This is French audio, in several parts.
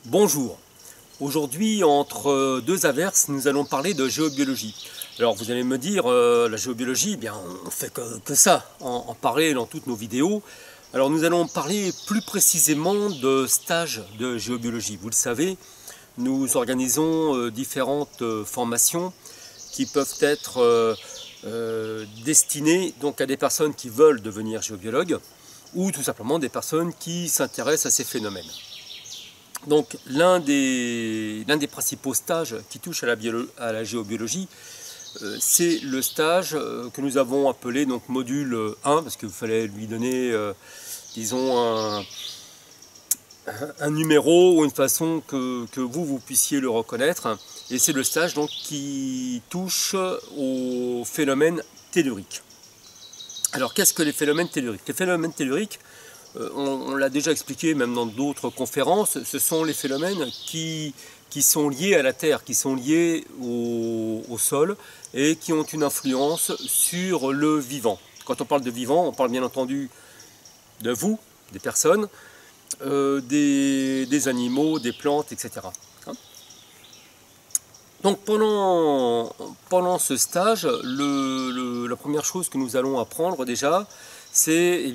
Bonjour, aujourd'hui entre deux averses nous allons parler de géobiologie. Alors vous allez me dire, la géobiologie, eh bien, on fait que ça, en parler dans toutes nos vidéos. Alors nous allons parler plus précisément de stages de géobiologie. Vous le savez, nous organisons différentes formations qui peuvent être destinées donc à des personnes qui veulent devenir géobiologues ou tout simplement des personnes qui s'intéressent à ces phénomènes. Donc l'un des principaux stages qui touche à la géobiologie, c'est le stage que nous avons appelé donc module 1, parce qu'il fallait lui donner, disons, un numéro ou une façon que vous puissiez le reconnaître. Et c'est le stage donc, qui touche aux phénomènes telluriques. Alors qu'est-ce que les phénomènes telluriques? Les phénomènes telluriques, on l'a déjà expliqué même dans d'autres conférences, ce sont les phénomènes qui sont liés à la Terre, qui sont liés au sol et qui ont une influence sur le vivant. Quand on parle de vivant, on parle bien entendu de vous, des personnes, des animaux, des plantes, etc. Donc pendant ce stage, la première chose que nous allons apprendre déjà, c'est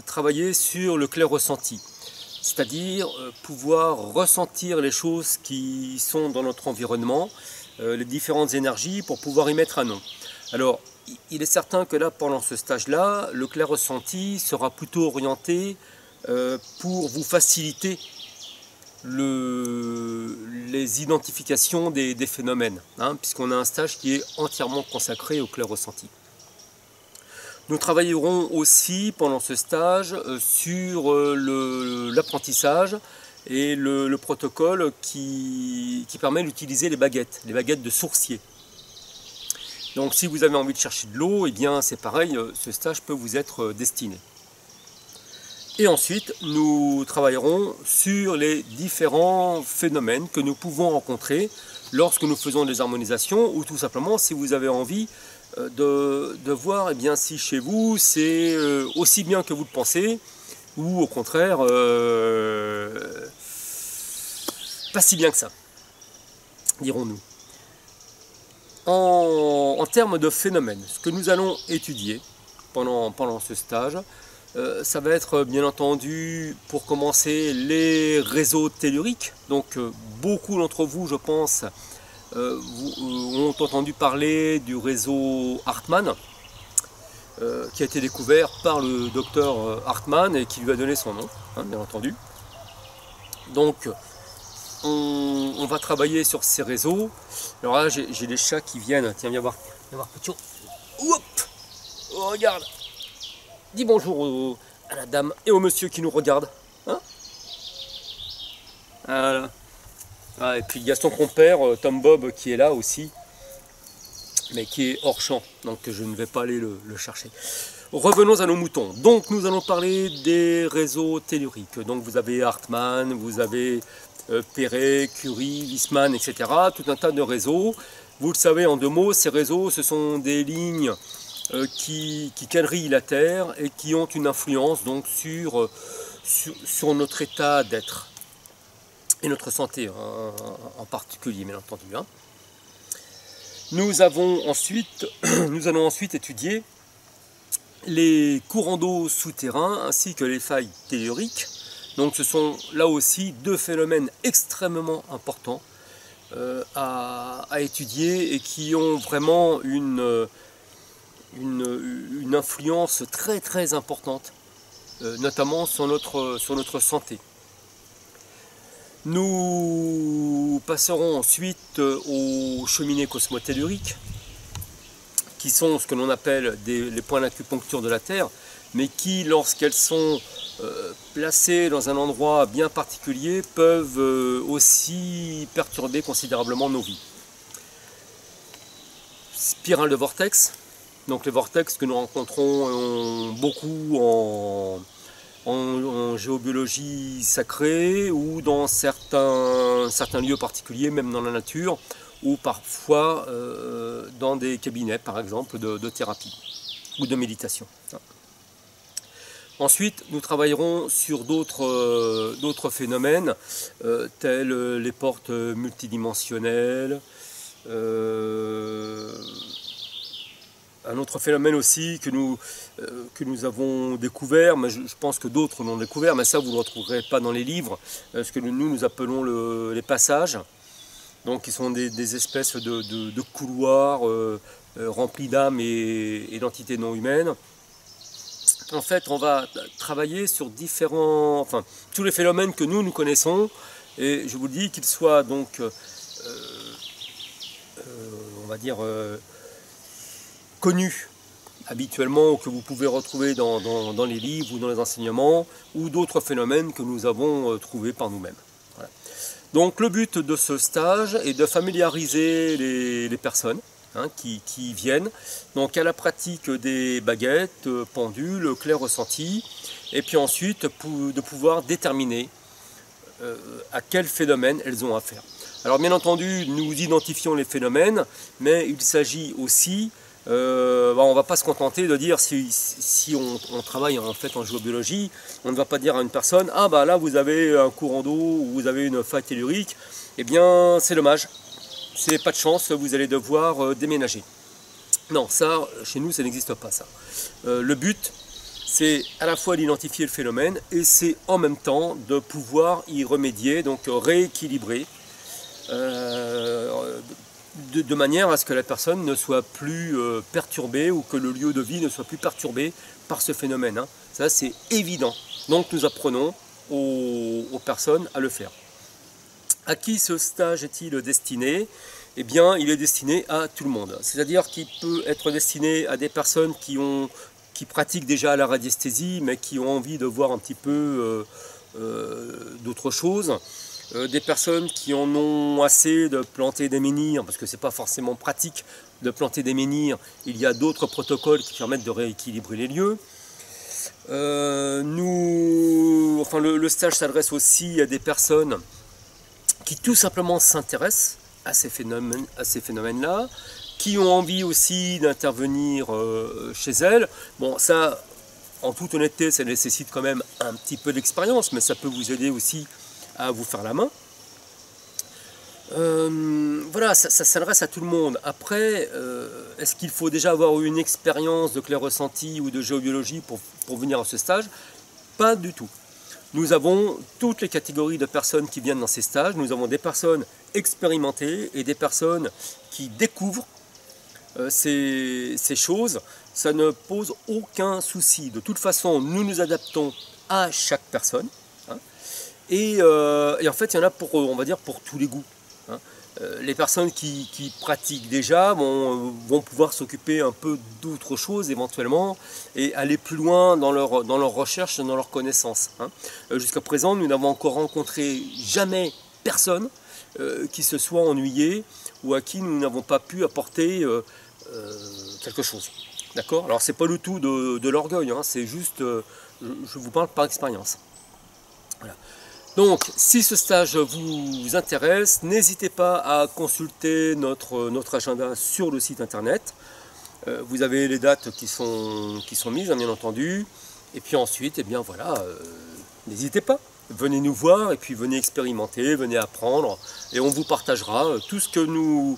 travailler sur le clair ressenti, c'est-à-dire pouvoir ressentir les choses qui sont dans notre environnement, les différentes énergies pour pouvoir y mettre un nom. Alors il est certain que là, pendant ce stage-là, le clair ressenti sera plutôt orienté pour vous faciliter les identifications des phénomènes, puisqu'on a un stage qui est entièrement consacré au clair ressenti. Nous travaillerons aussi pendant ce stage sur l'apprentissage et le protocole qui permet d'utiliser les baguettes de sourcier. Donc si vous avez envie de chercher de l'eau, eh bien c'est pareil, ce stage peut vous être destiné. Et ensuite, nous travaillerons sur les différents phénomènes que nous pouvons rencontrer lorsque nous faisons des harmonisations, ou tout simplement si vous avez envie de voir si chez vous c'est aussi bien que vous le pensez, ou au contraire pas si bien que ça, dirons-nous. En termes de phénomènes, ce que nous allons étudier pendant ce stage, ça va être bien entendu, pour commencer, les réseaux telluriques. Donc beaucoup d'entre vous, je pense, ont entendu parler du réseau Hartmann, qui a été découvert par le docteur Hartmann et qui lui a donné son nom, bien entendu. Donc on va travailler sur ces réseaux. Alors là j'ai des chats qui viennent, tiens viens voir Poutio. Hop, oh, regarde, dis bonjour à la dame et au monsieur qui nous regarde. Voilà. Ah, et puis il y a son compère, Tom Bob, qui est là aussi, mais qui est hors champ, donc je ne vais pas aller le chercher. Revenons à nos moutons. Donc nous allons parler des réseaux telluriques. Donc vous avez Hartmann, vous avez Perret, Curie, Wiesmann, etc. Tout un tas de réseaux. Vous le savez en deux mots, ces réseaux, ce sont des lignes qui quadrillent la Terre et qui ont une influence donc sur notre état d'être et notre santé en particulier, bien entendu. Nous allons ensuite étudier les courants d'eau souterrains ainsi que les failles telluriques. Donc ce sont là aussi deux phénomènes extrêmement importants à étudier et qui ont vraiment une influence très très importante, notamment sur notre santé. Nous passerons ensuite aux cheminées cosmotelluriques, qui sont ce que l'on appelle les points d'acupuncture de la Terre, mais qui, lorsqu'elles sont placées dans un endroit bien particulier, peuvent aussi perturber considérablement nos vies. Spirale de vortex, donc les vortex que nous rencontrons beaucoup en géobiologie sacrée ou dans certains lieux particuliers, même dans la nature, ou parfois dans des cabinets, par exemple, de thérapie ou de méditation. Ensuite, nous travaillerons sur d'autres phénomènes, tels les portes multidimensionnelles. Un autre phénomène aussi que nous avons découvert, mais je pense que d'autres l'ont découvert, mais ça vous ne le retrouverez pas dans les livres, ce que nous appelons les passages, donc qui sont des espèces de couloirs remplis d'âmes et d'entités non humaines. En fait, on va travailler sur tous les phénomènes que nous connaissons, et je vous dis qu'ils soient donc, on va dire, connus habituellement, ou que vous pouvez retrouver dans les livres ou dans les enseignements, ou d'autres phénomènes que nous avons trouvés par nous-mêmes. Voilà. Donc le but de ce stage est de familiariser les personnes qui viennent donc à la pratique des baguettes, pendules, clairs ressentis, et puis ensuite de pouvoir déterminer à quel phénomène elles ont affaire. Alors bien entendu, nous identifions les phénomènes, mais il s'agit aussi, on ne va pas se contenter de dire, si on travaille en fait en géobiologie, on ne va pas dire à une personne, ah bah là vous avez un courant d'eau ou vous avez une faille tellurique, eh bien c'est dommage, c'est pas de chance, vous allez devoir déménager. Non, ça, chez nous, ça n'existe pas ça. Le but, c'est à la fois d'identifier le phénomène et c'est en même temps de pouvoir y remédier, donc rééquilibrer, de manière à ce que la personne ne soit plus perturbée ou que le lieu de vie ne soit plus perturbé par ce phénomène. Ça, c'est évident. Donc, nous apprenons aux personnes à le faire. À qui ce stage est-il destiné? Eh bien, il est destiné à tout le monde. C'est-à-dire qu'il peut être destiné à des personnes qui pratiquent déjà la radiesthésie, mais qui ont envie de voir un petit peu d'autres choses. Des personnes qui en ont assez de planter des menhirs, parce que ce n'est pas forcément pratique de planter des menhirs. Il y a d'autres protocoles qui permettent de rééquilibrer les lieux. Le stage s'adresse aussi à des personnes qui tout simplement s'intéressent à ces phénomènes-là, qui ont envie aussi d'intervenir chez elles. Bon, ça, en toute honnêteté, ça nécessite quand même un petit peu d'expérience, mais ça peut vous aider aussi à vous faire la main. Voilà, ça s'adresse à tout le monde. Après, est-ce qu'il faut déjà avoir eu une expérience de clair ressenti ou de géobiologie pour venir à ce stage? Pas du tout. Nous avons toutes les catégories de personnes qui viennent dans ces stages. Nous avons des personnes expérimentées et des personnes qui découvrent ces choses. Ça ne pose aucun souci. De toute façon, nous nous adaptons à chaque personne. Et en fait, il y en a on va dire, pour tous les goûts. Les personnes qui pratiquent déjà vont pouvoir s'occuper un peu d'autres choses éventuellement et aller plus loin dans leur recherche, dans leur connaissance. Jusqu'à présent, nous n'avons encore rencontré jamais personne qui se soit ennuyé ou à qui nous n'avons pas pu apporter quelque chose. D'accord? Alors c'est pas du tout de l'orgueil, c'est juste, je vous parle par expérience. Voilà. Donc, si ce stage vous intéresse, n'hésitez pas à consulter notre agenda sur le site internet. Vous avez les dates qui sont mises, bien entendu. Et puis ensuite, eh bien voilà, n'hésitez pas. Venez nous voir et puis venez expérimenter, venez apprendre. Et on vous partagera tout ce que nous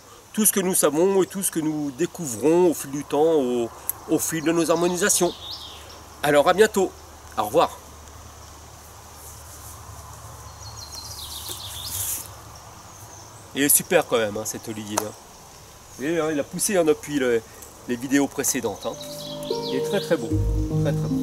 savons et tout ce que nous découvrons au fil du temps, au fil de nos harmonisations. Alors à bientôt. Au revoir. Il est super quand même, cet Olivier. Vous voyez, il a poussé depuis les vidéos précédentes. Il est très très beau. Très, très beau.